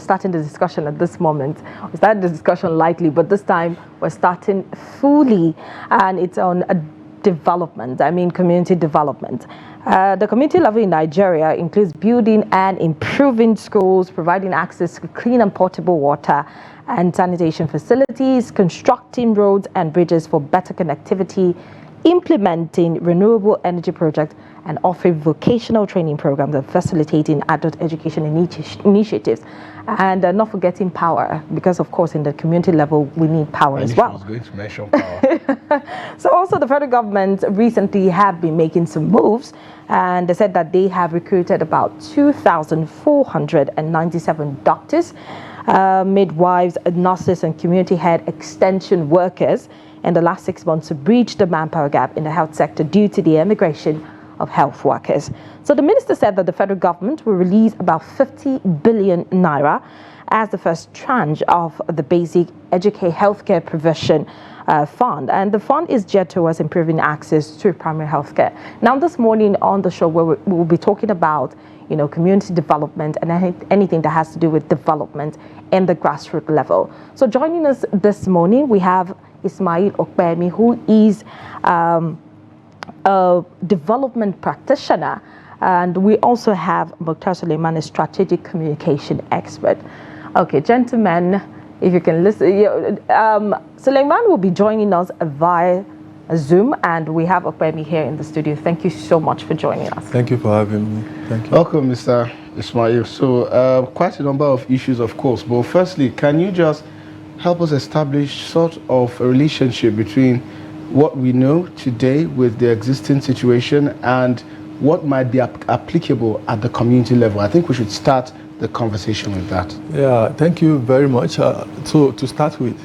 starting the discussion at this moment. We started the discussion lightly, but this time we're starting fully, and it's on development. I mean, community development. The community level in Nigeria includes building and improving schools, providing access to clean and potable water and sanitation facilities, constructing roads and bridges for better connectivity, implementing renewable energy projects, and offering vocational training programs and facilitating adult education initiatives. And not forgetting power, because of course in the community level we need power as well. I was going to mention power. So also the federal government recently have been making some moves, and they said that they have recruited about 2,497 doctors, midwives, nurses, and community health extension workers in the last 6 months to bridge the manpower gap in the health sector due to the emigration of health workers. So the minister said that the federal government will release about 50 billion naira as the first tranche of the basic healthcare provision fund, and the fund is geared towards improving access to primary healthcare. Now, this morning on the show, we will be talking about, you know, community development and anything that has to do with development in the grassroots level. So joining us this morning, we have Ismail Okpemi, who is a development practitioner, and we also have Mukhtar Suleiman, a strategic communication expert. Okay, gentlemen, if you can listen, Suleiman will be joining us via Zoom, and we have Okpemi here in the studio. Thank you so much for joining us. Thank you for having me. Thank you. Welcome, Mr. Ismail. So, quite a number of issues, of course, but firstly, can you just help us establish sort of a relationship between what we know today with the existing situation and what might be applicable at the community level? I think we should start the conversation with that. Yeah, thank you very much. So to start with,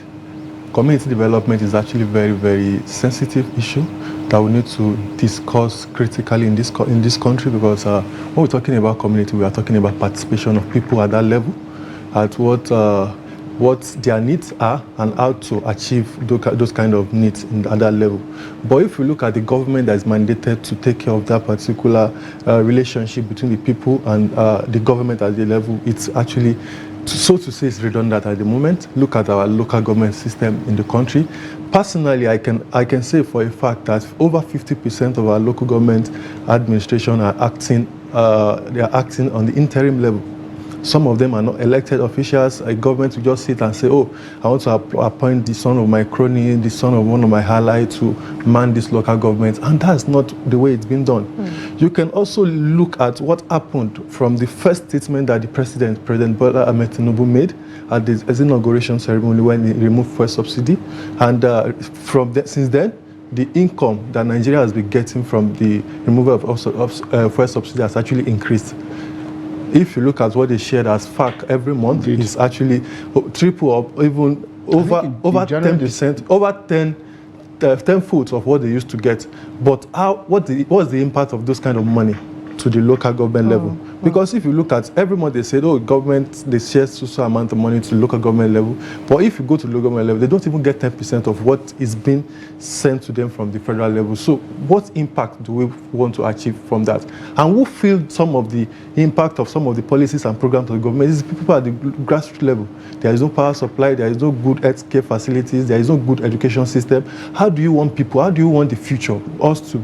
community development is actually a very, very sensitive issue that we need to discuss critically in this country, because when we're talking about community, we are talking about participation of people at that level, at what their needs are and how to achieve those kind of needs at that level. But if you look at the government that is mandated to take care of that particular relationship between the people and the government at the level, it's actually, so to say, it's redundant at the moment. Look at our local government system in the country. Personally, I can say for a fact that over 50% of our local government administration are acting on the interim level. Some of them are not elected officials. A government will just sit and say, oh, I want to appoint the son of my crony, the son of one of my allies to man this local government. And that's not the way it's been done. You can also look at what happened from the first statement that the President Bola Ahmed Tinubu made at his inauguration ceremony when he removed fuel subsidy. And since then, the income that Nigeria has been getting from the removal of fuel subsidy has actually increased. If you look at what they shared as FAC every month, it's actually triple or even over 10%, over 10-fold of what they used to get. But what's the impact of those kind of money to the local government level? Because if you look at every month, they said, oh, government, they share so amount of money to the local government level. But if you go to the local government level, they don't even get 10% of what is being sent to them from the federal level. So what impact do we want to achieve from that? And who feel some of the impact of some of the policies and programs of the government? It's people at the grassroots level. There is no power supply, there is no good health care facilities, there is no good education system. How do you want people, how do you want the future, us to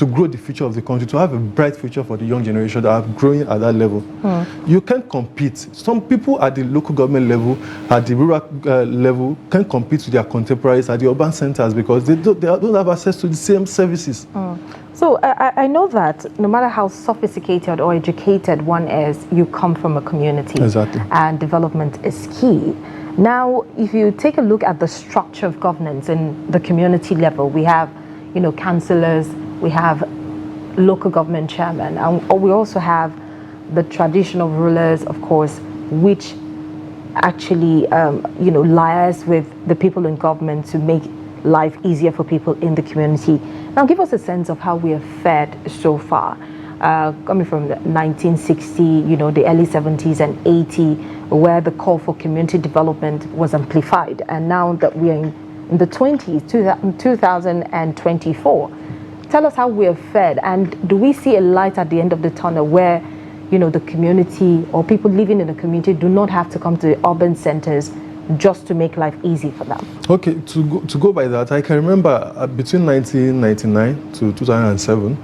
grow the future of the country, to have a bright future for the young generation that are growing at that level? You can't compete. Some people at the local government level, at the rural level, can compete with their contemporaries at the urban centers because they don't have access to the same services. So I know that no matter how sophisticated or educated one is, you come from a community. Exactly. And development is key. Now, if you take a look at the structure of governance in the community level, we have, you know, councillors, we have local government chairman, and we also have the traditional rulers, of course, which actually, you know, liaise with the people in government to make life easier for people in the community. Now, give us a sense of how we have fared so far. Coming from the 1960, you know, the early 70s and 80, where the call for community development was amplified. And now that we are in the 2024, tell us how we have fared. And do we see a light at the end of the tunnel where, the community or people living in the community do not have to come to the urban centers just to make life easy for them? Okay, to go by that, I can remember between 1999 to 2007,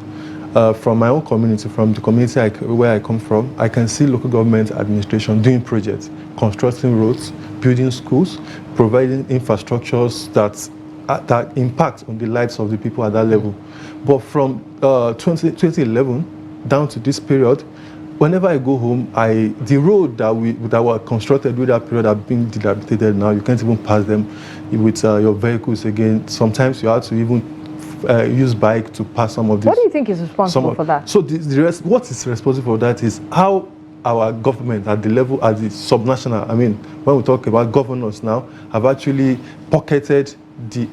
from my own community, from the community where I come from, I can see local government administration doing projects, constructing roads, building schools, providing infrastructures that impact on the lives of the people at that level. But from 2011 down to this period, whenever I go home, the road that were constructed with that period are being dilapidated now. You can't even pass them with your vehicles again. Sometimes you have to even use bike to pass some of these. What do you think is responsible for that? So what is responsible for that is how our government at the level, at the subnational, I mean, when we talk about governors now, have actually pocketed the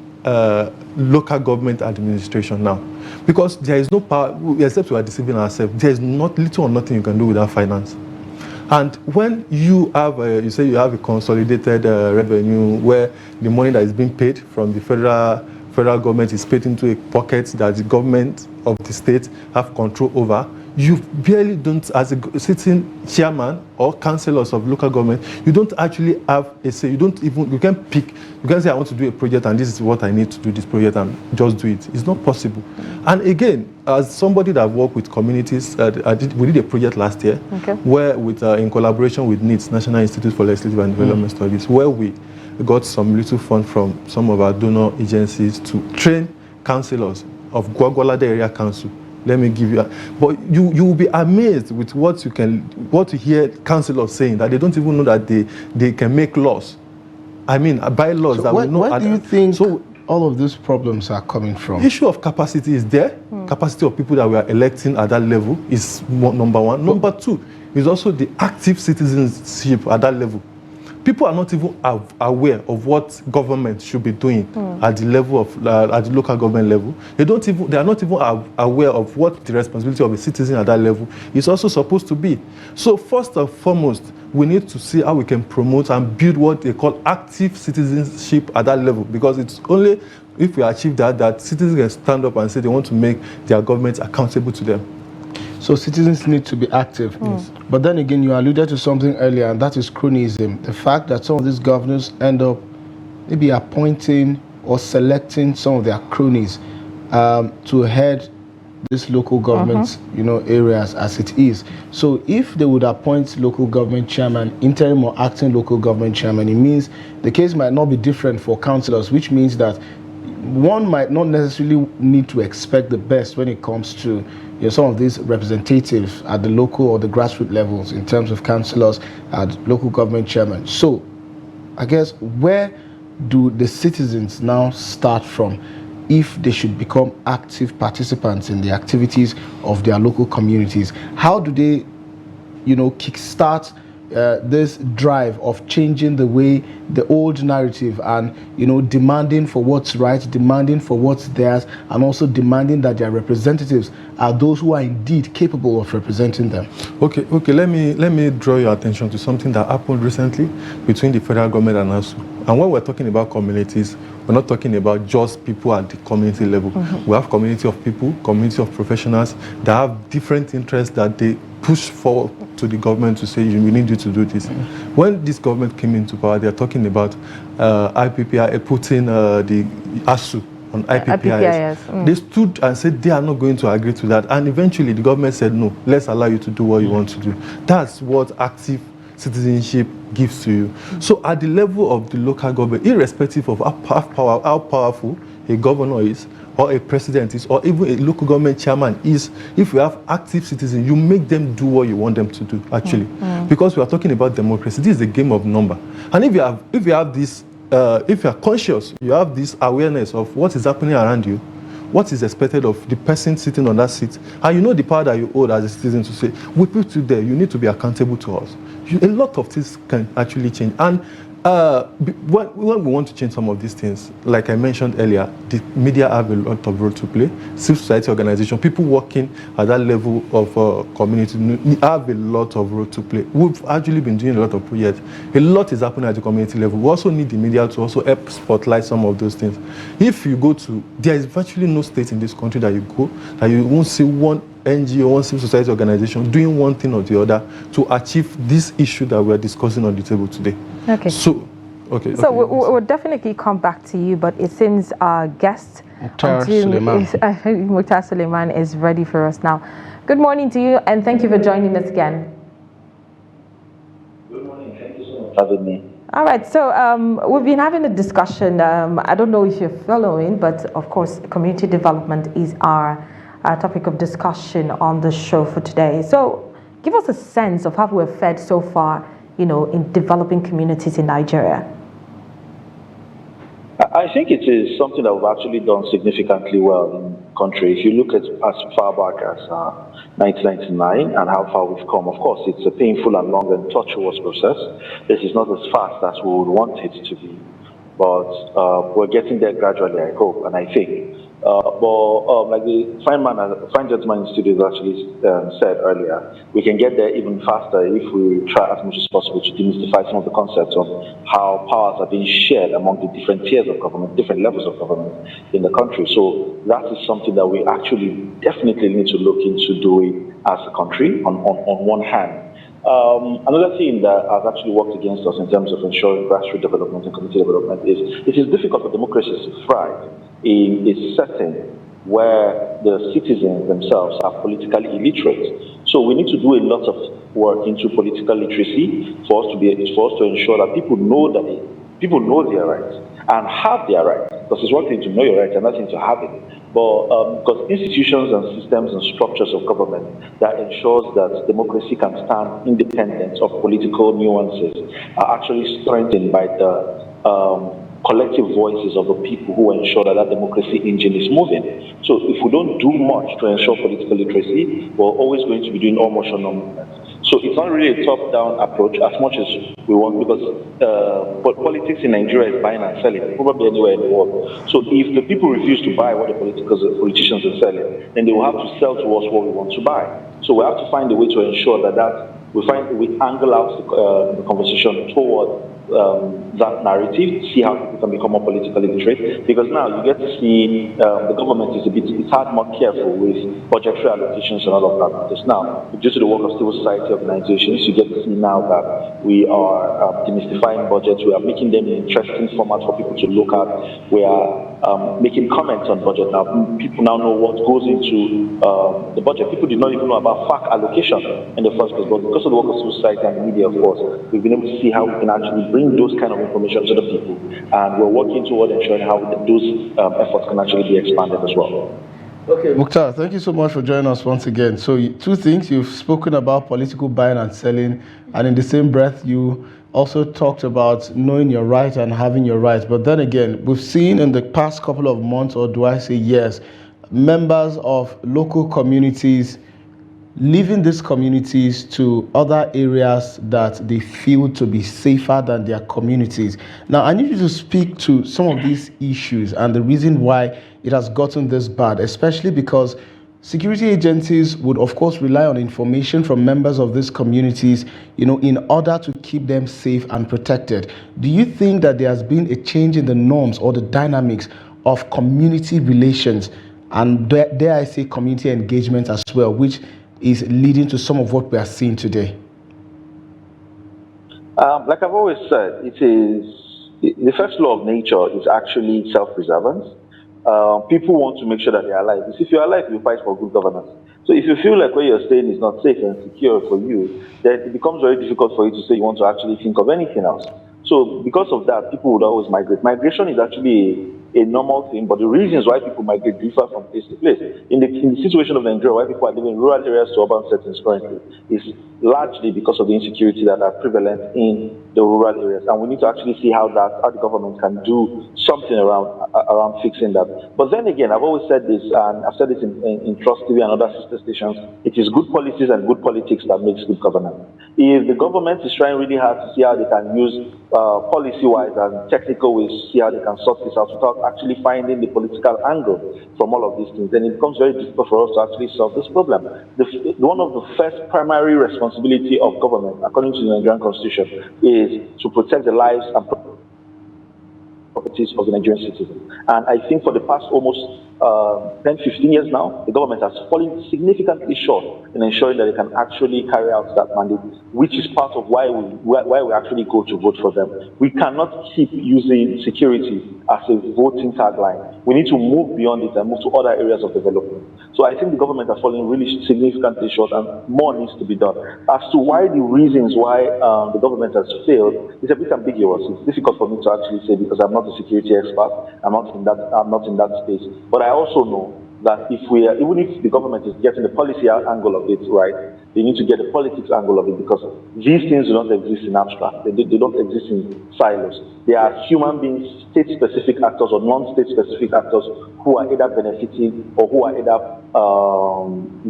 local government administration now. Because there is no power, except we are deceiving ourselves, there is little or nothing you can do without finance. And when you have, you say you have a consolidated revenue where the money that is being paid from the federal government is paid into a pocket that the government of the state have control over, you barely don't, as a sitting chairman or councillors of local government, you don't actually have a say. You can pick, you can say, I want to do a project and this is what I need to do this project and just do it. It's not possible. And again, as somebody that worked with communities, we did a project last year, where in collaboration with NITS, National Institute for Legislative and Development Studies, where we got some little fund from some of our donor agencies to train councillors of Gwagwalada Area Council. Let me give you but you will be amazed with what you hear councillors saying, that they don't even know that they can make laws. I mean, bylaws that will know. Where do you think all of these problems are coming from? Issue of capacity is there. Capacity of people that we are electing at that level is number one. Number two is also the active citizenship at that level. People are not even aware of what government should be doing at the level of at the local government level. They are not even aware of what the responsibility of a citizen at that level is also supposed to be. So first and foremost, we need to see how we can promote and build what they call active citizenship at that level, because it's only if we achieve that citizens can stand up and say they want to make their government accountable to them. So citizens need to be active. Yes. But then again, you alluded to something earlier, and that is cronyism. The fact that some of these governors end up maybe appointing or selecting some of their cronies to head these local government areas as it is. So if they would appoint local government chairman, interim or acting local government chairman, it means the case might not be different for councillors, which means that one might not necessarily need to expect the best when it comes to some of these representatives at the local or the grassroots levels in terms of councillors and local government chairmen. So I guess, where do the citizens now start from if they should become active participants in the activities of their local communities? How do they kickstart this drive of changing the way the old narrative and demanding for what's right, demanding for what's theirs, and also demanding that their representatives are those who are indeed capable of representing them? Okay. Let me draw your attention to something that happened recently between the federal government and ASU. And when we're talking about communities, we're not talking about just people at the community level. We have community of people, community of professionals that have different interests that they push forward to the government to say, we need you to do this. When this government came into power, they're talking about IPPI, putting the ASU on IPPIS. They stood and said they are not going to agree to that. And eventually the government said, no, let's allow you to do what you want to do. That's what active citizenship gives to you. So at the level of the local government, irrespective of how powerful a governor is, or a president is, or even a local government chairman is, if you have active citizens, you make them do what you want them to do, actually. Because we are talking about democracy. This is a game of number. And if you have this, if you are conscious, you have this awareness of what is happening around you, what is expected of the person sitting on that seat, and you know the power that you hold as a citizen to say, we put you there, you need to be accountable to us. A lot of things can actually change. And when we want to change some of these things, like I mentioned earlier, the media have a lot of role to play. Civil society organization, people working at that level of community have a lot of role to play. We've actually been doing a lot of projects. A lot is happening at the community level. We also need the media to also help spotlight some of those things. If you go to, there is virtually no state in this country that you go that you won't see one NGO, one civil society organization doing one thing or the other to achieve this issue that we're discussing on the table today. Okay. So, So we'll definitely come back to you, but it seems our guest, Mukhtar Suleiman, is ready for us now. Good morning to you, and thank you for joining us again. Good morning. Thank you so much for having me. All right, so we've been having a discussion. I don't know if you're following, but of course, community development is our topic of discussion on the show for today. So give us a sense of how we're fared so far, in developing communities in Nigeria. I think it is something that we've actually done significantly well in the country. If you look at as far back as 1999 and how far we've come, of course, it's a painful and long and tortuous process. This is not as fast as we would want it to be, but we're getting there gradually, I hope, and I think. Like the fine gentleman in the studio actually said earlier, we can get there even faster if we try as much as possible to demystify some of the concepts of how powers are being shared among the different tiers of government, different levels of government in the country. So that is something that we actually definitely need to look into doing as a country on one hand. Another thing that has actually worked against us in terms of ensuring grassroots development and community development is it is difficult for democracies to thrive in a setting where the citizens themselves are politically illiterate. So we need to do a lot of work into political literacy for us to ensure that people know their rights and have their rights. Because it's one thing to know your rights, another thing to have it. But because institutions and systems and structures of government that ensures that democracy can stand independent of political nuances are actually strengthened by the collective voices of the people who ensure that democracy engine is moving. So if we don't do much to ensure political literacy, we're always going to be doing almost no movement. So it's not really a top-down approach as much as we want, because politics in Nigeria is buying and selling, probably anywhere in the world. So if the people refuse to buy what the politicians are selling, then they will have to sell to us what we want to buy. So we have to find a way to ensure that we angle out the conversation toward that narrative, see how people can become more politically literate. Because now you get to see the government is it's hard, more careful with budgetary allocations and all of that. Because now, due to the work of civil society organizations, you get to see now that we are demystifying budgets, we are making them an interesting format for people to look at, we are making comments on budget. Now, people now know what goes into the budget. People did not even know about FAC allocation in the first place, but because of the work of civil society and media, of course, we've been able to see how we can actually bring those kind of information to the people, and we're working toward ensuring how those efforts can actually be expanded as well. Okay, Mukhtar, thank you so much for joining us once again. So two things, you've spoken about political buying and selling, and in the same breath you also talked about knowing your right and having your rights. But then again, we've seen in the past couple of months, or do I say years, members of local communities leaving these communities to other areas that they feel to be safer than their communities. Now, I need you to speak to some of these issues and the reason why it has gotten this bad, especially because security agencies would, of course, rely on information from members of these communities, in order to keep them safe and protected. Do you think that there has been a change in the norms or the dynamics of community relations, and dare I say community engagement as well, which is leading to some of what we are seeing today? Like I've always said, the first law of nature is actually self-preservance. People want to make sure that they are alive. If you're alive, you fight for good governance. So if you feel like where you're staying is not safe and secure for you, then it becomes very difficult for you to say you want to actually think of anything else. So because of that, people would always migrate. Migration is actually a normal thing, but the reasons why people migrate differ from place to place. In the situation of Nigeria, why people are living in rural areas to urban settings currently, is largely because of the insecurity that are prevalent in the rural areas. And we need to actually see how the government can do something around fixing that. But then again, I've always said this, and I've said this in Trust TV and other sister stations, it is good policies and good politics that makes good governance. If the government is trying really hard to see how they can use policy-wise and technical ways to see how they can sort this out without actually finding the political angle from all of these things, then it becomes very difficult for us to actually solve this problem. One of the first primary responsibility of government, according to the Nigerian Constitution, is to protect the lives and properties of the Nigerian citizens. And I think for the past almost 10, 15 years now, the government has fallen significantly short in ensuring that they can actually carry out that mandate, which is part of why we actually go to vote for them. We cannot keep using security as a voting tagline. We need to move beyond it and move to other areas of development. So I think the government has fallen really significantly short, and more needs to be done. As to why the reasons why the government has failed is a bit ambiguous. It's difficult for me to actually say because I'm not a security expert. I'm not in that space. But I also know that even if the government is getting the policy angle of it right, they need to get the politics angle of it, because these things do not exist in abstract. They don't exist in silos. They are human beings, state-specific actors or non-state-specific actors who are either benefiting or who are either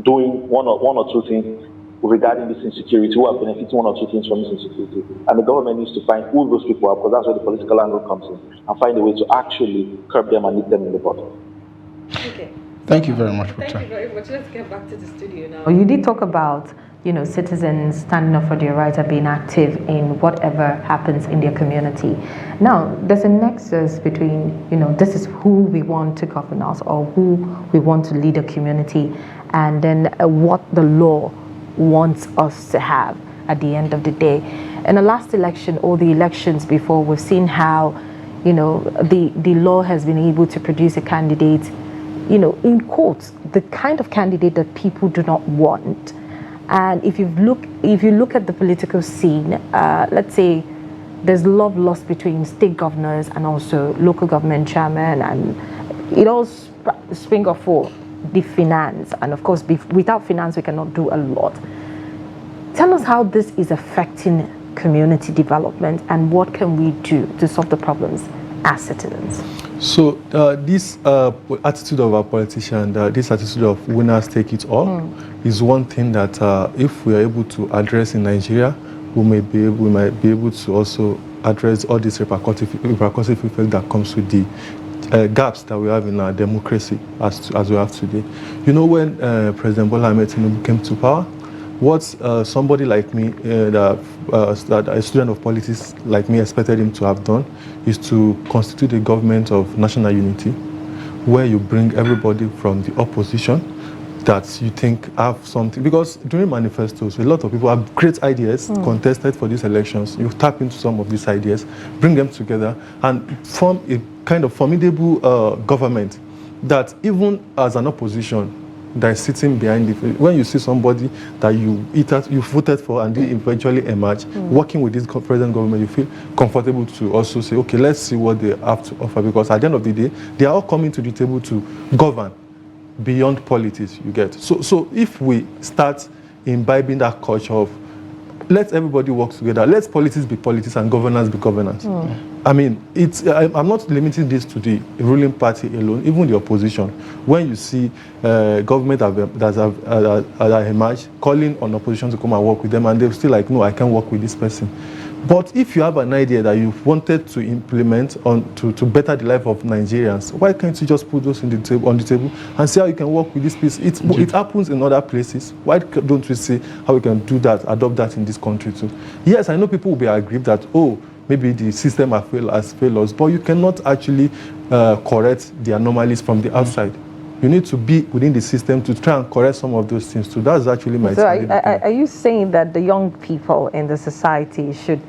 doing one or two things regarding this insecurity, who are benefiting one or two things from this insecurity. And the government needs to find who those people are, because that's where the political angle comes in, and find a way to actually curb them and nip them in the bud. Okay. Thank you very much, Thank Victor. you very much. Let's get back to the studio now. You did talk about, citizens standing up for their rights and being active in whatever happens in their community. Now, there's a nexus between, this is who we want to govern us or who we want to lead a community, and then what the law wants us to have at the end of the day. In the last election or the elections before, we've seen how, the law has been able to produce a candidate, in quotes, the kind of candidate that people do not want. And if you look at the political scene, let's say there's love lost between state governors and also local government chairmen, and it all spring off for the finance. And of course, without finance, we cannot do a lot. Tell us how this is affecting community development, and what can we do to solve the problems as citizens? So this attitude of our politicians, this attitude of winners take it all, is one thing that if we are able to address in Nigeria, we might be able to also address all this repercussive effect that comes with the gaps that we have in our democracy as we have today. When President Bola Ahmed Tinubu came to power, what somebody like me, that a student of politics like me, expected him to have done is to constitute a government of national unity, where you bring everybody from the opposition that you think have something. Because during manifestos, a lot of people have great ideas contested for these elections. You tap into some of these ideas, bring them together, and form a kind of formidable government that even as an opposition that is sitting behind it, when you see somebody that you voted for and they eventually emerge, working with this present government, you feel comfortable to also say, okay, let's see what they have to offer, because at the end of the day, they are all coming to the table to govern beyond politics, you get. So if we start imbibing that culture of let everybody work together, let politics be politics and governance be governance. I mean, I'm not limiting this to the ruling party alone, even the opposition. When you see government that have emerged, calling on opposition to come and work with them, and they're still like, no, I can't work with this person. But if you have an idea that you wanted to implement to better the life of Nigerians, why can't you just put those on the table and see how you can work with this piece? It happens in other places. Why don't we see how we can do that, adopt that in this country too? Yes, I know people will be aggrieved that, maybe the system has failed us, but you cannot actually correct the anomalies from the outside. You need to be within the system to try and correct some of those things too. That's actually my. So are you saying that the young people in the society should,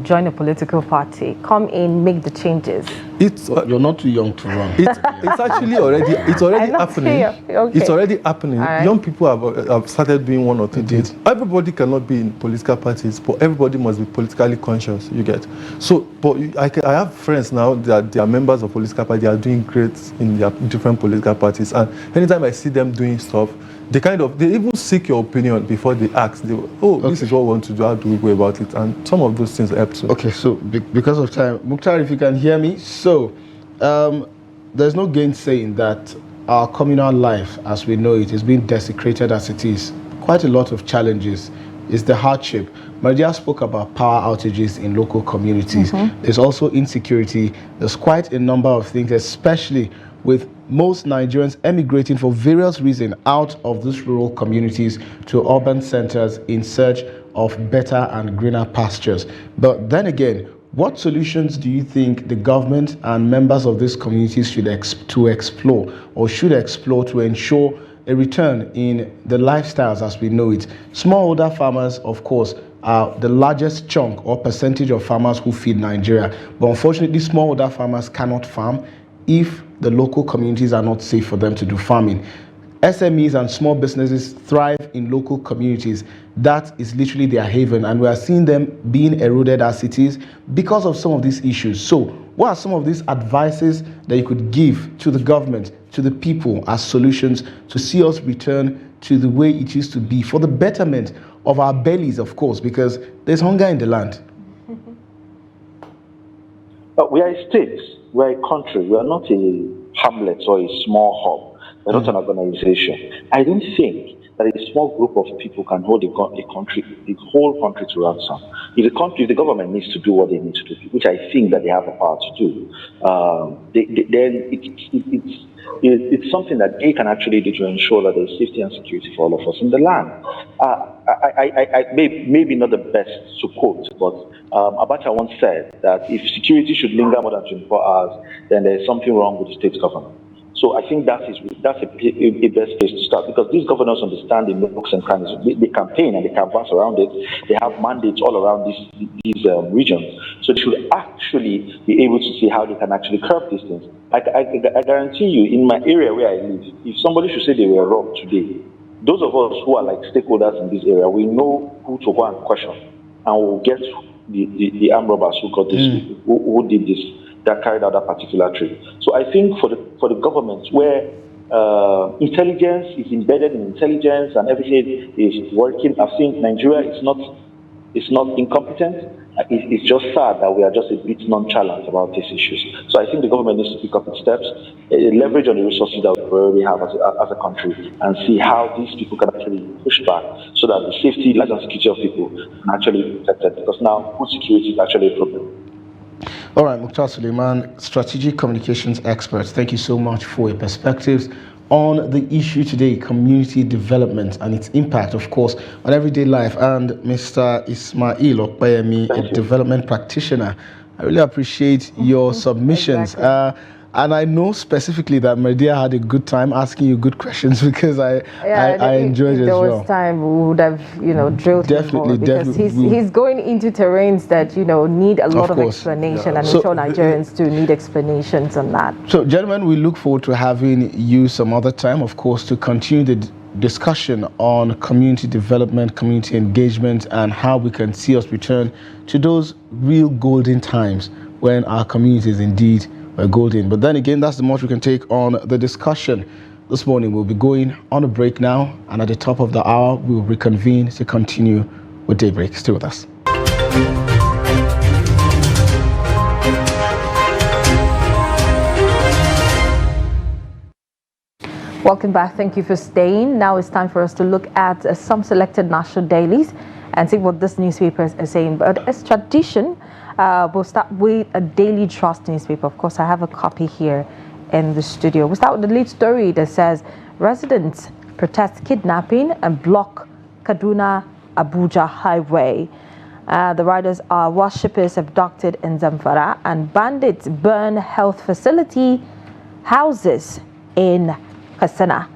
join a political party, come in, make the changes? You're not too young to run. It's actually already happening. Okay. It's already happening. Right. Young people have started doing one or two things. Everybody cannot be in political parties, but everybody must be politically conscious. You get. So, but I have friends now that they are members of political parties. They are doing great in their different political parties, and anytime I see them doing stuff, they even seek your opinion before they ask. This is what we want to do. How do we go about it? And some of those things help too. Okay, so because of time, Mukhtar, if you can hear me, so there's no gainsaying that our communal life, as we know it, is being desecrated as it is. Quite a lot of challenges. Is the hardship. Maria spoke about power outages in local communities. There's also insecurity. There's quite a number of things, especially with most Nigerians emigrating for various reasons out of these rural communities to urban centers in search of better and greener pastures. But then again, what solutions do you think the government and members of these communities should explore to ensure a return in the lifestyles as we know it? Smallholder farmers, of course, are the largest chunk or percentage of farmers who feed Nigeria. But unfortunately, smallholder farmers cannot farm if the local communities are not safe for them to do farming. SMEs and small businesses thrive in local communities. That is literally their haven, and we are seeing them being eroded as it is because of some of these issues. So, what are some of these advices that you could give to the government, to the people as solutions to see us return to the way it used to be for the betterment of our bellies, of course, because there's hunger in the land? We are a state, we are a country, we are not a hamlet or a small hub. We're not an organization. I don't think that a small group of people can hold the country, the whole country to ransom. If the government needs to do what they need to do, which I think that they have the power to do, then it's something that they can actually do to ensure that there's safety and security for all of us in the land. Maybe not the best to quote, but Abacha once said that if security should linger more than 24 hours, then there's something wrong with the state government. So I think that's a best place to start, because these governors understand the nooks and crannies. They campaign and they canvass around it. They have mandates all around these regions. So they should actually be able to see how they can actually curb these things. I guarantee you, in my area where I live, if somebody should say they were robbed today, those of us who are like stakeholders in this area, we know who to go and question, and we'll get the armed robbers who got this, who did this, that carried out that particular trade. So I think for the government, where intelligence is embedded in intelligence and everything is working, I think Nigeria is not incompetent. It's just sad that we are just a bit nonchalant about these issues. So I think the government needs to pick up its steps, leverage on the resources that we already have as a country, and see how these people can actually push back so that the safety, life and security of people can actually be protected. Because now food security is actually a problem. All right, Mukhtar Suleiman, strategic communications expert, thank you so much for your perspectives on the issue today, community development and its impact, of course, on everyday life. And Mr. Ismail Okpayemi, a development practitioner, I really appreciate your submissions. Exactly. And I know specifically that Meridia had a good time asking you good questions, because I enjoyed it as well. There was time we would have, drilled definitely, him more, because he's going into terrains that, need a lot of explanation, and I'm sure Nigerians do need explanations on that. So, gentlemen, we look forward to having you some other time, of course, to continue the discussion on community development, community engagement, and how we can see us return to those real golden times when our communities indeed golden. But then again, that's the much we can take on the discussion this morning. We'll be going on a break now, and at the top of the hour we'll reconvene to continue with Daybreak. Stay with us. Welcome back. Thank you for staying. Now it's time for us to look at some selected national dailies and see what this newspapers are saying. But as tradition, we'll start with a Daily Trust newspaper. Of course, I have a copy here in the studio. We'll start with the lead story that says residents protest kidnapping and block Kaduna-Abuja highway. The riders are worshippers abducted in Zamfara, and bandits burn health facility houses in Katsina.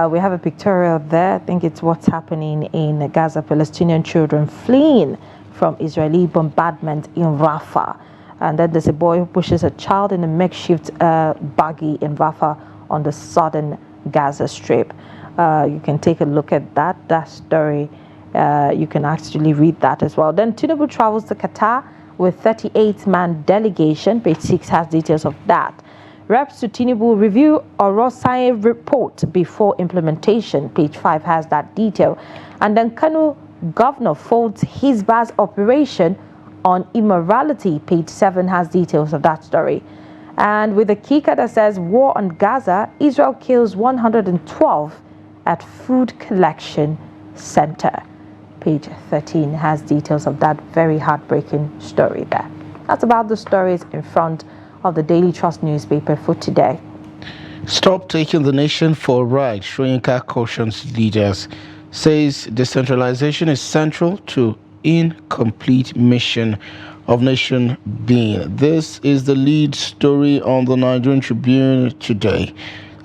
We have a pictorial there. I think it's what's happening in Gaza. Palestinian children fleeing from Israeli bombardment in Rafah. And then there's a boy who pushes a child in a makeshift buggy in Rafah on the southern Gaza Strip. You can take a look at that story. You can actually read that as well. Then Tinubu travels to Qatar with 38-man delegation. Page 6 has details of that. Reps to Tinubu review Orosai report before implementation. Page 5 has that detail. And then Kanu governor folds his bus operation on immorality. Page 7 has details of that story. And with a kicker that says war on Gaza, Israel kills 112 at food collection center. Page 13 has details of that very heartbreaking story there. That's about the stories in front of the Daily Trust newspaper for today. Stop taking the nation for a ride. Shoyinka cautions leaders. Says decentralization is central to incomplete mission of Nation being. This is the lead story on the Nigerian Tribune today.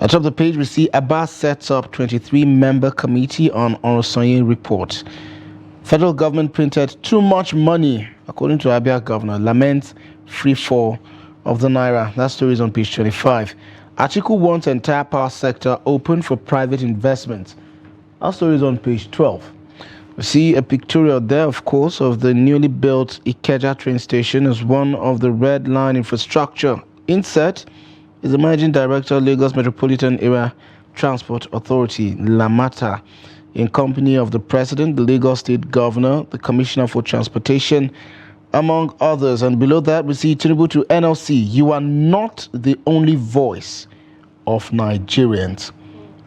At top of the page, we see Abbas sets up 23-member committee on Orosanye report. Federal government printed too much money, according to Abia governor. Laments free fall of the naira. That story is on page 25. Atiku wants entire power sector open for private investment. That story is on page 12. We see a pictorial there, of course, of the newly built Ikeja train station as one of the red line infrastructure. Insert is the managing director, Lagos Metropolitan Area Transport Authority, Lamata, in company of the president, the Lagos State Governor, the Commissioner for Transportation, among others. And below that, we see Tinubu to NLC. You are not the only voice of Nigerians.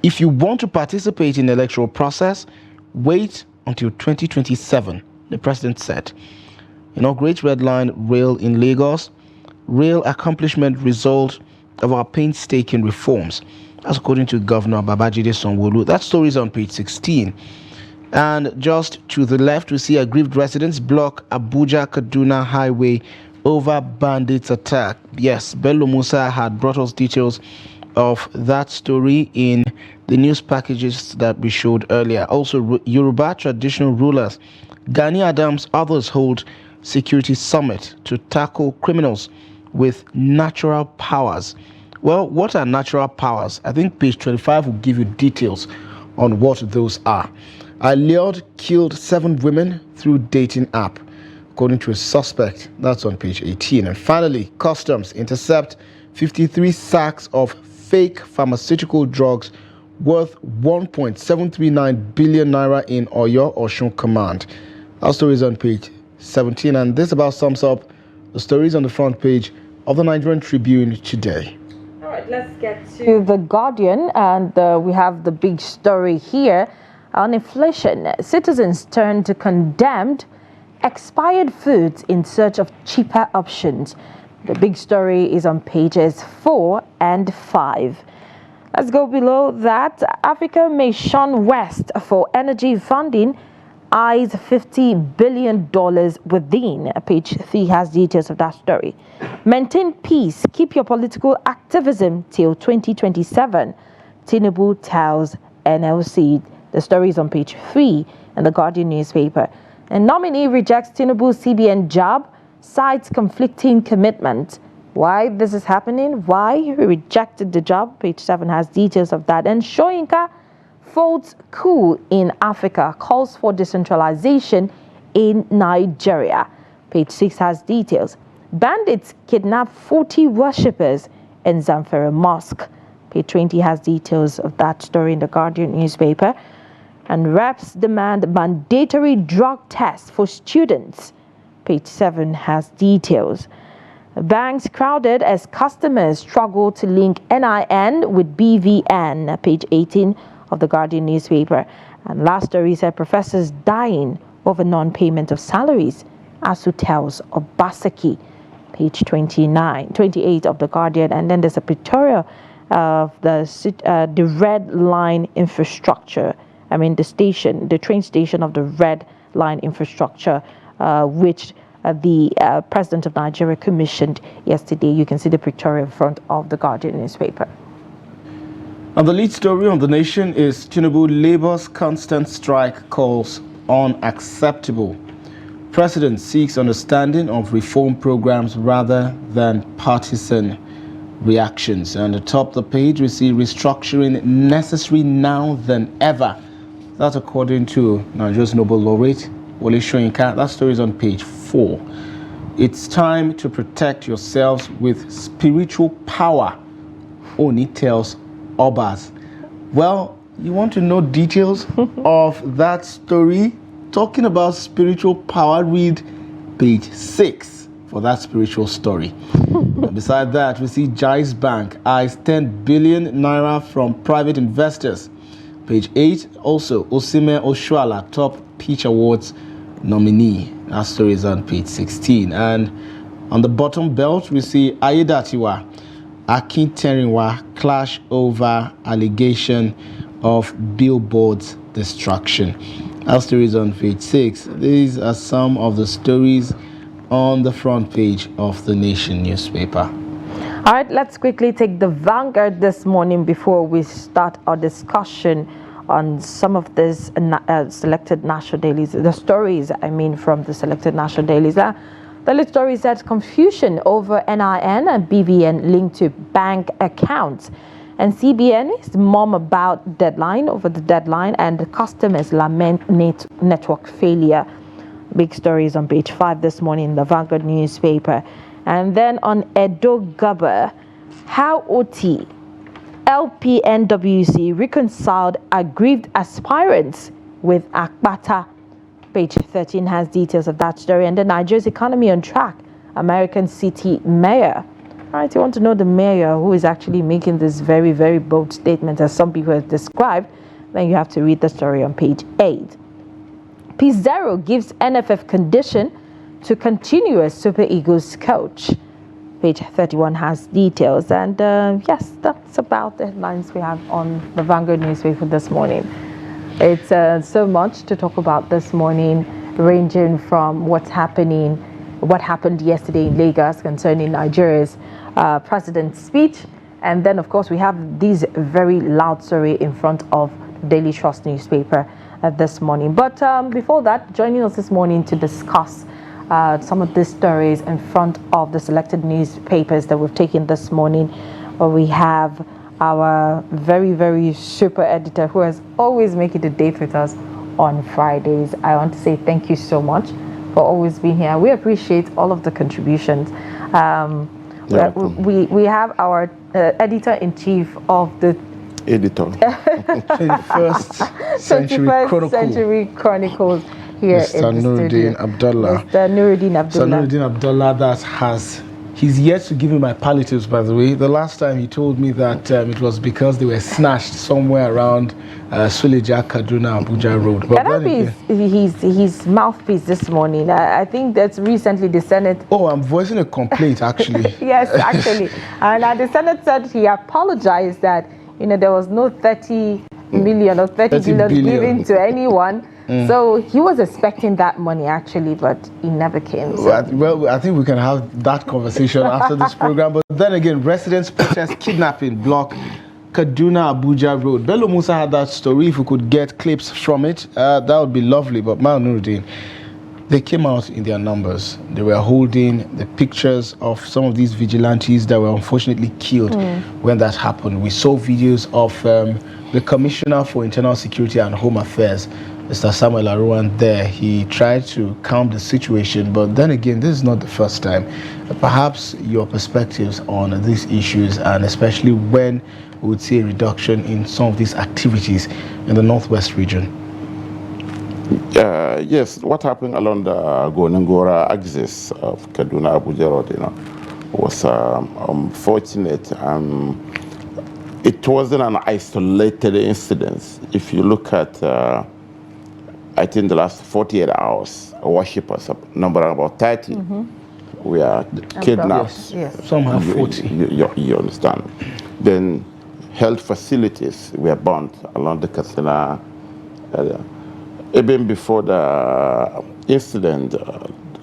If you want to participate in the electoral process, wait until 2027, the president said. Inaugurate Red Line Rail in Lagos. Rail accomplishment result of our painstaking reforms. That's according to Governor Babajide Sanwo-Olu. That story is on page 16. And just to the left, we see aggrieved residents block Abuja-Kaduna highway over bandits attack. Yes, Bello Musa had brought us details of that story in the news packages that we showed earlier. Also, Yoruba traditional rulers, Gani Adams, others hold security summit to tackle criminals with natural powers. Well, what are natural powers? I think page 25 will give you details on what those are. Allied killed 7 women through dating app, according to a suspect. That's on page 18. And finally, customs intercept 53 sacks of fake pharmaceutical drugs worth 1.739 billion naira in Oyo Osun Command. Our story is on page 17, and this about sums up the stories on the front page of the Nigerian Tribune today. All right, let's get to The Guardian, and we have the big story here on inflation. Citizens turn to condemned expired foods in search of cheaper options. The big story is on pages 4 and 5. Let's go below that. Africa may shun West for energy funding, eyes $50 billion within. Page 3 has details of that story. Maintain peace, keep your political activism till 2027, Tinubu tells NLC. The story is on page 3 in the Guardian newspaper. And nominee rejects Tinubu's CBN job, cites conflicting commitment. Why this is happening? Why he rejected the job? Page 7 has details of that. And Soyinka folds coup in Africa, calls for decentralization in Nigeria. Page 6 has details. Bandits kidnap 40 worshippers in Zamfara Mosque. Page 20 has details of that story in the Guardian newspaper. And reps demand mandatory drug tests for students. Page 7 has details. Banks crowded as customers struggle to link NIN with BVN. Page 18 of the Guardian newspaper. And last story said professors dying over non-payment of salaries. ASU tells Obaseki. Page 28 of the Guardian. And then there's a pictorial of the red line infrastructure. I mean the train station of the red line infrastructure, which the president of Nigeria commissioned yesterday. You can see the pictorial in front of the Guardian newspaper. And the lead story on The Nation is Tinubu Labour's constant strike calls unacceptable. President seeks understanding of reform programs rather than partisan reactions. And atop the page, we see restructuring necessary now than ever. That's according to Nigeria's Nobel laureate, Wole Soyinka. That story is on page 4. It's time to protect yourselves with spiritual power, Oni tells Obas. Well, you want to know details of that story? Talking about spiritual power, read page 6 for that spiritual story. Beside that, we see Jais Bank eyes 10 billion naira from private investors. Page 8, also Osime Oshuala, top Peach Awards nominee. That story is on page 16. And on the bottom belt, we see Ayedatiwa, Akin Terinwa clash over allegation of billboards destruction. That story is on page 6. These are some of the stories on the front page of the Nation newspaper. All right, let's quickly take the Vanguard this morning before we start our discussion on some of these selected national dailies, the stories, from the selected national dailies. The lead story said confusion over NIN and BVN linked to bank accounts. And CBN is mum about deadline, over the deadline, and the customers lament network failure. Big stories on page 5 this morning in the Vanguard newspaper. And then on Edo Gaba, how OT LPNWC reconciled aggrieved aspirants with Akbata. Page 13 has details of that story. And then Nigeria's economy on track. American city mayor. All right, you want to know the mayor who is actually making this very, very bold statement, as some people have described, then you have to read the story on page 8. Pizarro gives NFF condition to continue as Super Eagles coach. Page 31 has details. And yes, that's about the headlines we have on the Vanguard newspaper this morning. It's so much to talk about this morning, ranging from what happened yesterday in Lagos concerning Nigeria's president's speech. And then, of course, we have these very loud story in front of Daily Trust newspaper this morning. But before that, joining us this morning to discuss some of these stories in front of the selected newspapers that we've taken this morning, we have our very, very super editor who has always making the date with us on Fridays. I want to say thank you so much for always being here. We appreciate all of the contributions. We have our editor-in-chief of the 21st Century Chronicles here Mr. in the Nuruddin studio. Abdullah. Mr. Nuruddin Abdullah. Mr. Nuruddin Abdullah he's yet to give me my palliatives, by the way. The last time he told me that it was because they were snatched somewhere around Suleja, Kaduna, Abuja Road. But Can that be his mouthpiece this morning? I think that's recently the Senate. Oh, I'm voicing a complaint, actually. Yes, actually. And the Senate said he apologized that, there was no 30 million or 30 billion given to anyone. So he was expecting that money, actually, but it never came. So. Well, I think we can have that conversation after this program. But then again, residents protest kidnapping block Kaduna Abuja Road. Bello Musa had that story. If we could get clips from it, that would be lovely. But Mal Nuruddin, they came out in their numbers. They were holding the pictures of some of these vigilantes that were unfortunately killed when that happened. We saw videos of the Commissioner for Internal Security and Home Affairs, Mr. Samuel Aruwan there. He tried to calm the situation, but then again, this is not the first time. Perhaps your perspectives on these issues, and especially when we would see a reduction in some of these activities in the Northwest region. Yes, what happened along the Gonengora axis of Kaduna Abuja Road, was unfortunate. It wasn't an isolated incident. If you look at I think the last 48 hours, worshippers, number about 30, we are kidnapped. Yes. Some have 40. You understand. Then health facilities were burnt along the Katsina area. Even before the incident,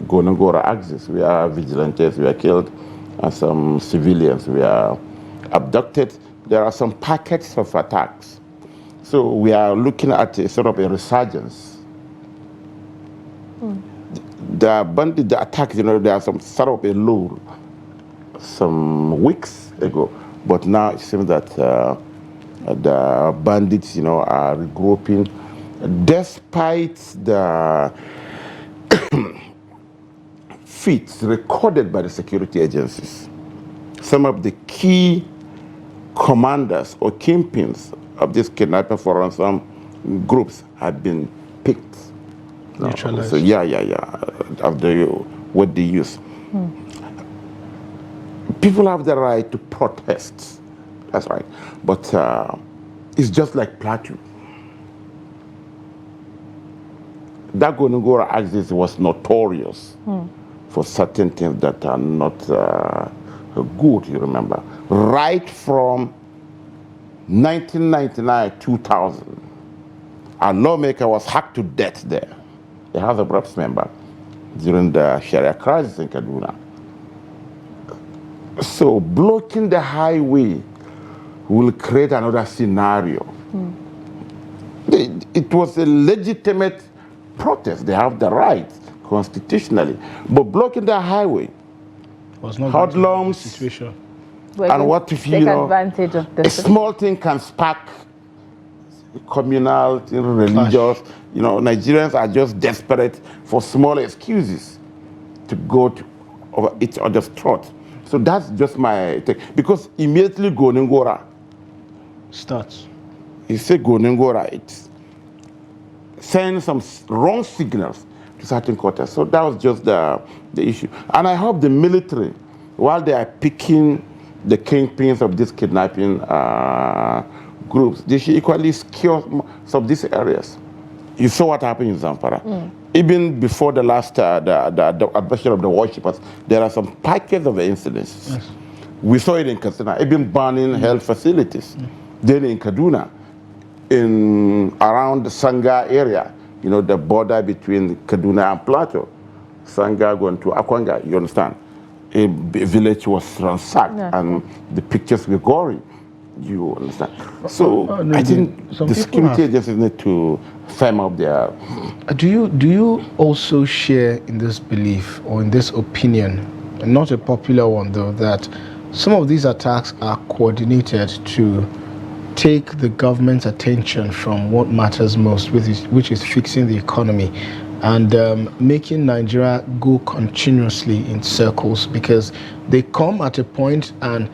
Gonengora axis, we are vigilantes, we are killed, and some civilians were abducted. There are some packets of attacks. So we are looking at a sort of a resurgence. The attacks, there are some sort of a lull some weeks ago, but now it seems that the bandits, are regrouping, despite the feats recorded by the security agencies. Some of the key commanders or kingpins of this kidnapping for ransom groups have been picked. Neutralized. So what they use. People have the right to protest. That's right. But it's just like Plateau. That Gonengora axis was notorious for certain things that are not good, you remember. Right from 1999, 2000, a lawmaker was hacked to death there. A House of Reps member. during the Sharia crisis in Kaduna. So blocking the highway will create another scenario. It was a legitimate protest. They have the right constitutionally. But blocking the highway, Was not hoodlums, situation. and what if take advantage of a this? small thing can spark communal, religious. Nigerians are just desperate for small excuses to go to over each other's throat. So that's just my take. Because immediately Gonengora Starts. you say Gonengora, it sends some wrong signals to certain quarters. So that was just the issue. And I hope the military, while they are picking the kingpins of these kidnapping groups, they should equally secure some of these areas. You saw what happened in Zamfara. Even before the last the abduction of the worshippers, there are some packets of incidents. Yes. We saw it in Katsina, even burning health facilities. Then in Kaduna, around the Sanga area, the border between Kaduna and Plateau, Sanga going to Akwanga, you understand? A village was ransacked, and the pictures were gory. You understand? So I think the security agencies need to firm up their. Do you also share in this belief or in this opinion, and not a popular one though, that some of these attacks are coordinated to take the government's attention from what matters most, which is fixing the economy and making Nigeria go continuously in circles, because they come at a point and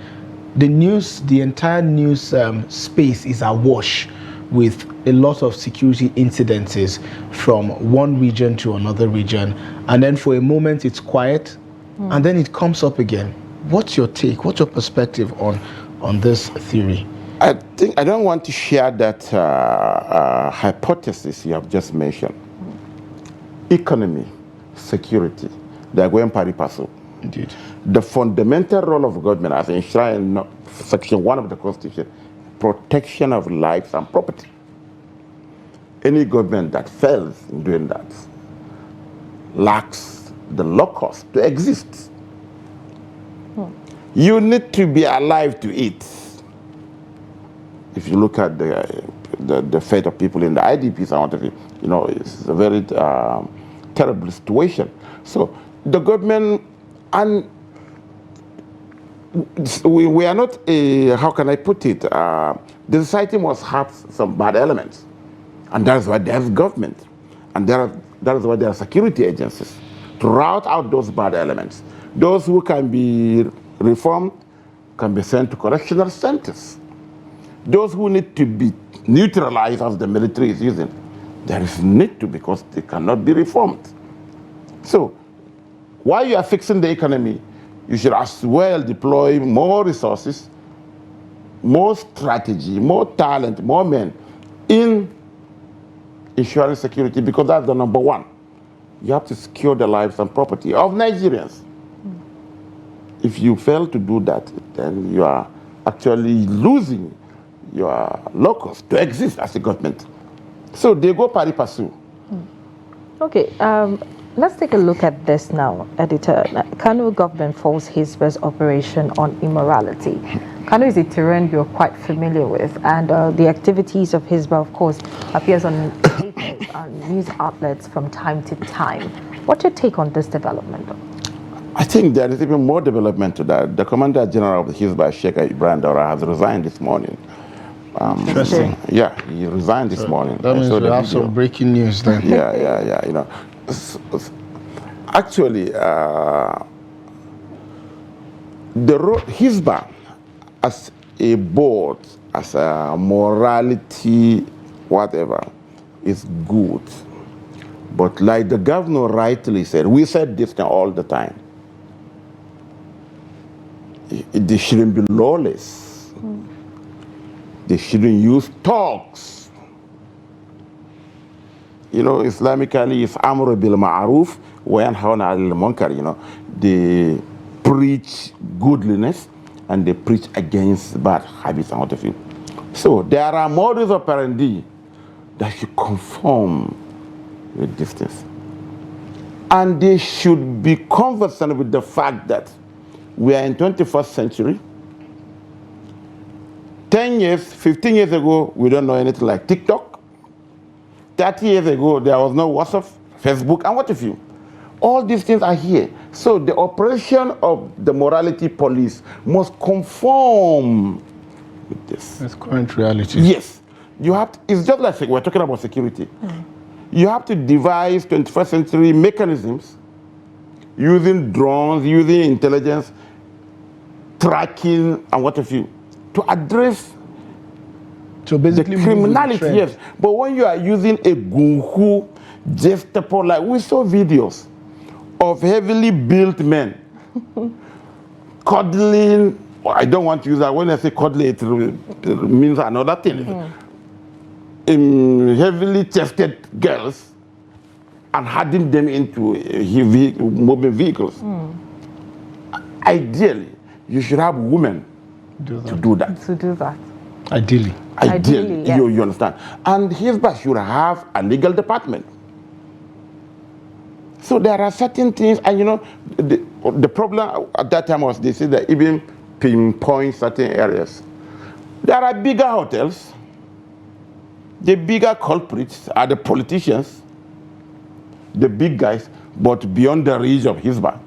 the entire news space is awash with a lot of security incidences from one region to another region, and then for a moment it's quiet, and then it comes up again. What's your take? What's your perspective on this theory? I think I don't want to share that hypothesis you have just mentioned. Economy, security, they are going pari passu. Indeed. The fundamental role of government, as enshrined in Section 1 of the Constitution, protection of lives and property. Any government that fails in doing that lacks the locus to exist. You need to be alive to eat. If you look at the fate of people in the IDPs, it's a very terrible situation. So the government, and we are not how can I put it? The society must have some bad elements, and that is why there's government, and that is why there are security agencies to rout out those bad elements. Those who can be reformed can be sent to correctional centers. Those who need to be neutralized, as the military is using, there is need to, because they cannot be reformed. So while you are fixing the economy, you should as well deploy more resources, more strategy, more talent, more men in ensuring security, because that's the number one. You have to secure the lives and property of Nigerians. If you fail to do that, then you are actually losing your locus to exist as a government. So they go pari passu. Okay, let's take a look at this now, editor. Kano government falls Hisba's operation on immorality. Kano is a terrain you're quite familiar with, and the activities of Hisba, of course, appears on papers and news outlets from time to time. What's your take on this development? I think there is even more development to that. The Commander General of the Hisba, Sheikh Ibrahim Daura, has resigned this morning. Interesting. Yeah, he resigned this morning. That means we have some breaking news then. Yeah. Actually, Hisba as a board, as a morality, whatever, is good. But like the governor rightly said, we said this all the time, they shouldn't be lawless. They shouldn't use talks. Islamically, it's amr bil ma'ruf wa yanhauna 'anil munkar. They preach goodliness and they preach against bad habits and what have you. So there are modus operandi that should conform with this thing. And they should be conversant with the fact that we are in 21st century. 10 years, 15 years ago, we don't know anything like TikTok. 30 years ago, there was no WhatsApp, Facebook, and what have you. All these things are here. So the operation of the morality police must conform with this. That's current reality. Yes. You have to, it's just like we're talking about security. You have to devise 21st century mechanisms using drones, using intelligence, tracking, and what have you, to address the criminality. Yes. But when you are using a gunhu gestapo, like we saw videos of heavily built men cuddling, I don't want to use that. When I say cuddling, it means another thing. Heavily chested girls and herding them into heavy mobile vehicles. Ideally, you should have women to do that. Ideally. Ideally, yes. you understand. And Hizbah should have a legal department. So there are certain things, and you know, the problem at that time was they said that even pinpoint certain areas. There are bigger hotels. The bigger culprits are the politicians, the big guys, but beyond the reach of Hizbah.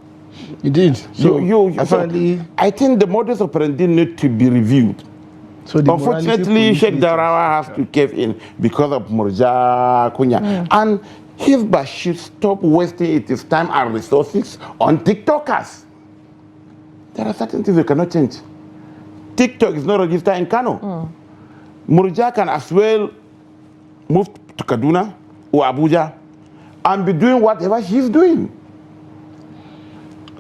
Indeed. So apparently, I think the modus operandi need to be reviewed. So unfortunately, Sheikh Darawa has to cave in because of Murja Kunya. And Hizbah should stop wasting its time and resources on TikTokers. There are certain things you cannot change. TikTok is not registered in Kano. Murja can as well move to Kaduna or Abuja and be doing whatever she's doing.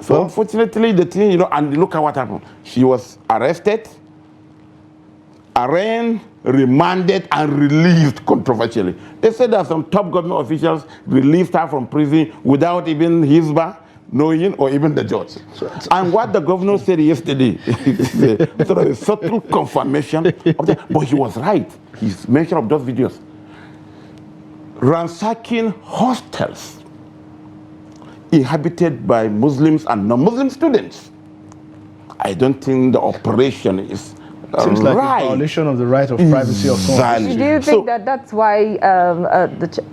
So unfortunately, the thing, you know, and look at what happened. She was arrested, arraigned, remanded, and released controversially. They said that some top government officials released her from prison without even Hizbah knowing or even the judge. And what the governor said yesterday is sort of a subtle confirmation of that. But he was right. He's mentioned of those videos. Ransacking hostels inhabited by Muslims and non-Muslim students. I don't think the operation is seems like a violation of the right of privacy of someone. Do you think that that's why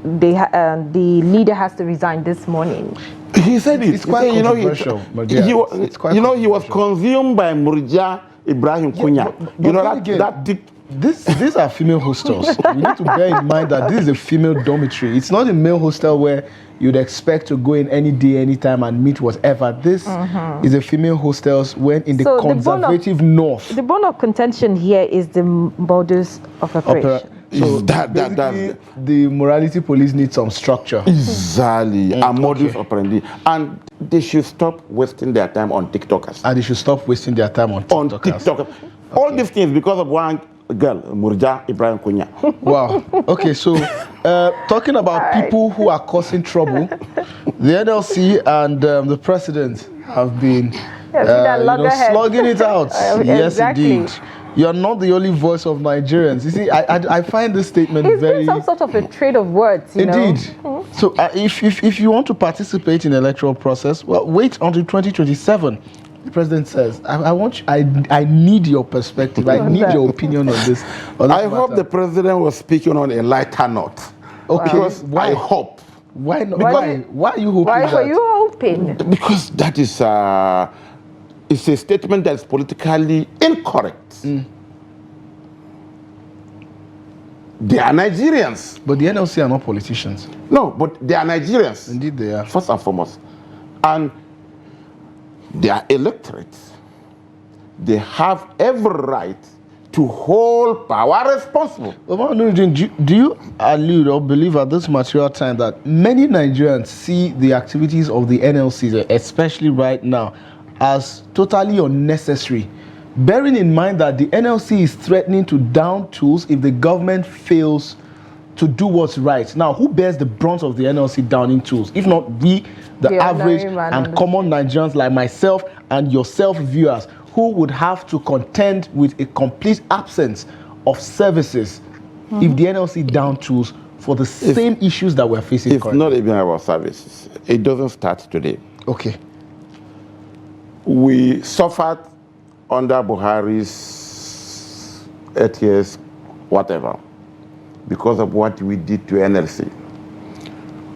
the leader has to resign this morning? He said it. It's quite controversial. He was consumed by Murja Ibrahim Kunya. These are female hostels. You need to bear in mind that this is a female dormitory. It's not a male hostel where you'd expect to go in any day, anytime and meet whatever. This is a female hostels when in the conservative north. The bone of contention here is the modus of operation. So the morality police need some structure. Exactly. A modus operandi. And they should stop wasting their time on TikTokers. And they should stop wasting their time on TikTokers. All these things because of one girl, Murja Ibrahim Kunya. Wow. Okay, so talking about people who are causing trouble, the NLC and the president have been slugging it out. Yes, indeed. You're not the only voice of Nigerians. You see, I find this statement very... It's been some sort of a trade of words, you know. So if you want to participate in the electoral process, well, wait until 2027. The president says, I need your perspective. I need your opinion on this. I hope the president was speaking on a lighter note. Okay. Because I hope. Why not? Why are you hoping Why were you hoping? Because that is it's a statement that is politically incorrect. They are Nigerians. But the NLC are not politicians. No, but they are Nigerians. Indeed they are. First and foremost. And they are electorates. They have every right to hold power responsible. Do you allude or believe at this material time that many Nigerians see the activities of the NLC, especially right now, as totally unnecessary, bearing in mind that the NLC is threatening to down tools if the government fails to do what's right? Now, who bears the brunt of the NLC downing tools? If not we, the average and common Nigerians like myself and yourself viewers, who would have to contend with a complete absence of services if the NLC down tools for the same issues that we're facing It's currently? not even about services. It doesn't start today. Okay. We suffered under Buhari's 8 years, whatever, because of what we did to NLC.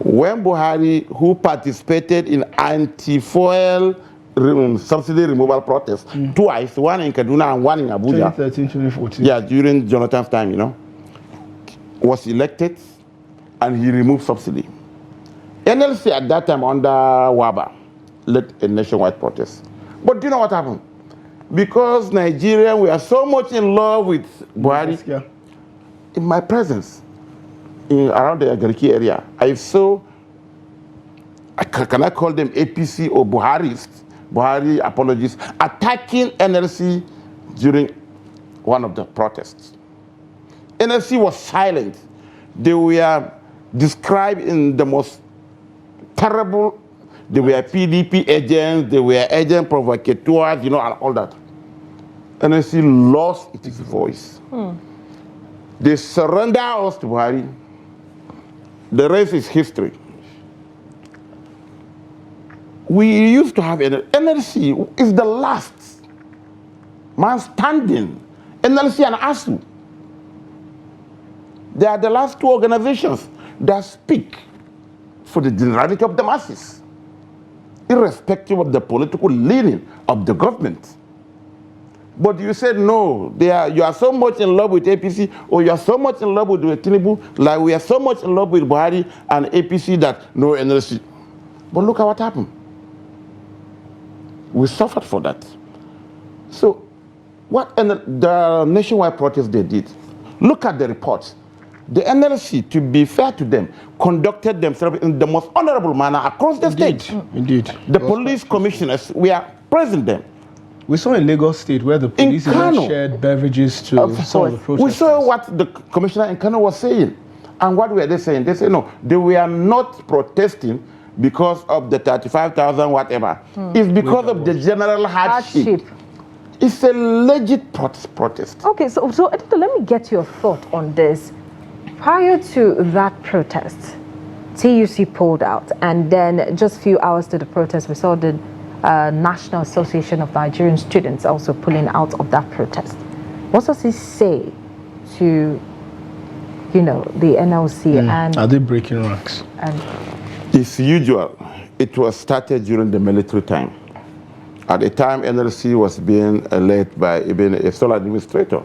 When Buhari, who participated in anti-fuel subsidy removal protests twice, one in Kaduna and one in Abuja. 2013, 2014. Yeah, during Jonathan's time, was elected and he removed subsidy. NLC at that time under Waba led a nationwide protest. But do you know what happened? Because Nigerians were so much in love with Buhari, in my presence, around the Agariki area, I saw, can I call them APC or Buharists, Buhari apologists, attacking NLC during one of the protests. NLC was silent. They were described in the most terrible, they were PDP agents, they were agent provocateurs, and all that. NLC lost its voice. They surrendered us to Buhari. The rest is history. We used to have NLC is the last man standing. NLC and ASU. They are the last two organizations that speak for the generality of the masses, irrespective of the political leaning of the government. But you said no, you are so much in love with APC, or you are so much in love with Tinubu, like we are so much in love with Buhari and APC that no NLC. But look at what happened. We suffered for that. So what the nationwide protest they did, look at the reports. The NLC, to be fair to them, conducted themselves in the most honorable manner across the state. Indeed. The police commissioners, we are praising them. We saw in Lagos State where the police even shared beverages to some of the protesters. We saw what the commissioner in Kano was saying. And what were they saying? They said, no, they were not protesting because of the 35,000 whatever. It's because of the general hardship. It's a legit protest. Okay, so Edito, let me get your thought on this. Prior to that protest, TUC pulled out, and then just a few hours to the protest, we saw the National Association of Nigerian Students also pulling out of that protest. What does this say to, the NLC and... Are they breaking ranks? It's usual. It was started during the military time. At the time, NLC was being led by even a sole administrator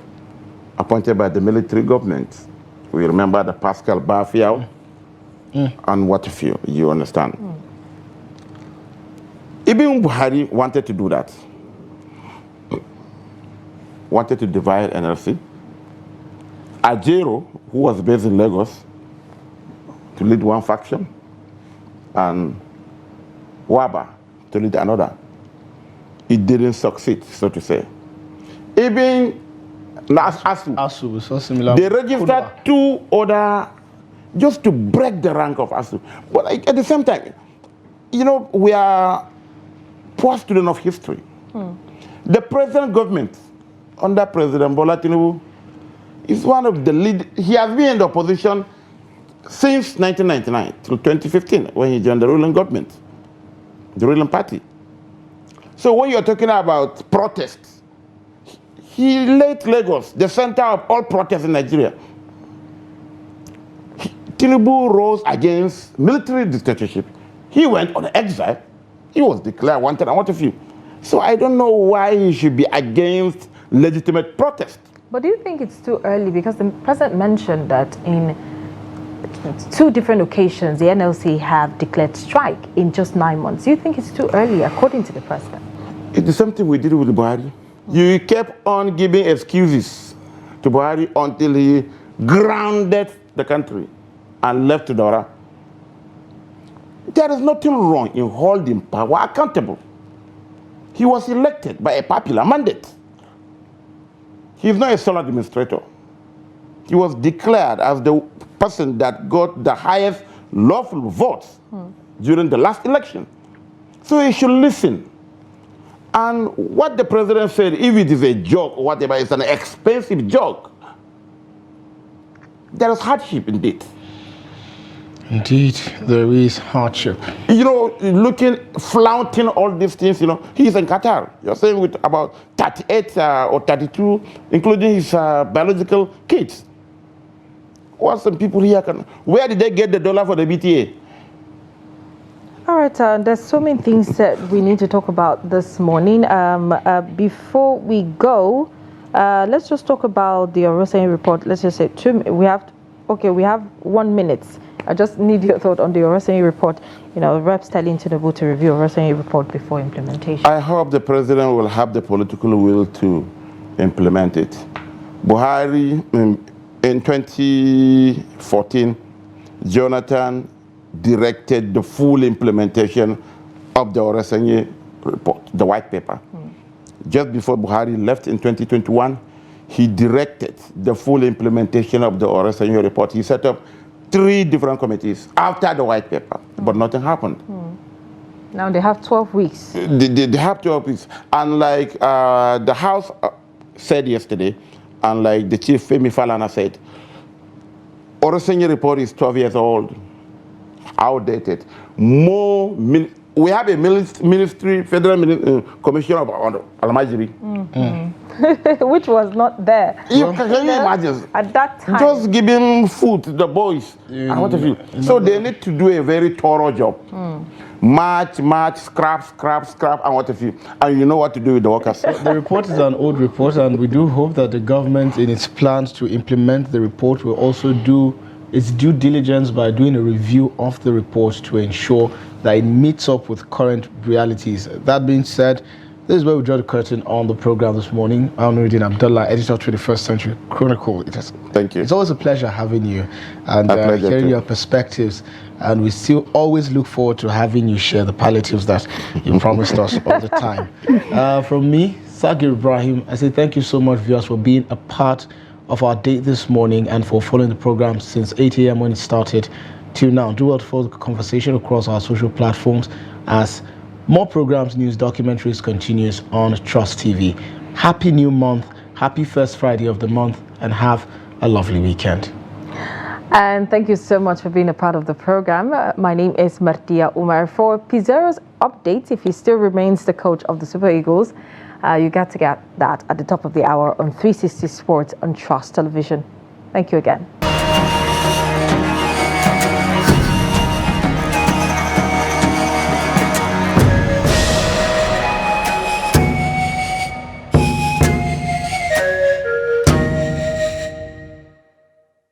appointed by the military government. We remember the Pascal Bafiao and what a few, you understand. Ibn Buhari wanted to do that. Wanted to divide NLC. Ajero, who was based in Lagos, to lead one faction, and Waba to lead another. It didn't succeed, so to say. Even ASU was so similar. They registered two other just to break the rank of ASU. But at the same time, we are poor students of history. The present government, under President Bola Tinubu, is one of the lead. He has been in the opposition since 1999 till 2015 when he joined the ruling government, the ruling party. So when you're talking about protests, he laid Lagos, the center of all protests in Nigeria. Tinubu rose against military dictatorship. He went on exile. He was declared wanted and what a few. So I don't know why he should be against legitimate protest. But do you think it's too early? Because the president mentioned that in 2 different occasions, the NLC have declared strike in just 9 months. Do you think it's too early, according to the president? It's the same thing we did with Buhari. You kept on giving excuses to Buhari until he grounded the country and left to Dora. There is nothing wrong in holding power accountable. He was elected by a popular mandate. He is not a sole administrator. He was declared as the person that got the highest lawful votes during the last election. So he should listen. And what the president said, if it is a joke or whatever, it's an expensive joke. There is hardship indeed. Indeed, there is hardship. You know, flaunting all these things, he's in Qatar. You're saying with about 38 or 32, including his biological kids. What some people here where did they get the dollar for the BTA? All right, there's so many things that we need to talk about this morning. Before we go, let's just talk about the Orosanye report. Let's just say we have 1 minute. I just need your thought on the Orosanye report. Reps telling Tinubu to review Orosanye report before implementation. I hope the president will have the political will to implement it. Buhari, in 2014, Jonathan directed the full implementation of the Orosanye report, the white paper. Just before Buhari left in 2021, he directed the full implementation of the Orosanye report. He set up 3 different committees after the white paper, but nothing happened. Now they have 12 weeks. They have 12 weeks. And like the House said yesterday, and like the Chief Femi Falana said, Orosanye report is 12 years old, outdated. We have a ministry, federal commission of Almajiri. Which was not there. Can you imagine? At that time. Just giving food to the boys. So they need to do a very thorough job. March, scrap, and what have you. And you know what to do with the workers. The report is an old report, and we do hope that the government, in its plans to implement the report, will also do its due diligence by doing a review of the report to ensure that it meets up with current realities. That being said, this is where we draw the curtain on the program this morning. I'm Nuruddin Abdullah, editor of 21st Century Chronicle. Thank you. It's always a pleasure having you and hearing your perspectives. And we still always look forward to having you share the palliatives that you promised us all the time. From me, Sagir Ibrahim, I say thank you so much, viewers, for being a part of our day this morning and for following the program since 8 a.m. when it started till now. Do well to follow the conversation across our social platforms as more programs, news, documentaries continues on Trust TV. Happy new month, happy first Friday of the month, and have a lovely weekend. And thank you so much for being a part of the program. My name is Martia Umar. For Pizarro's updates, if he still remains the coach of the Super Eagles, you got to get that at the top of the hour on 360 Sports on Trust Television. Thank you again.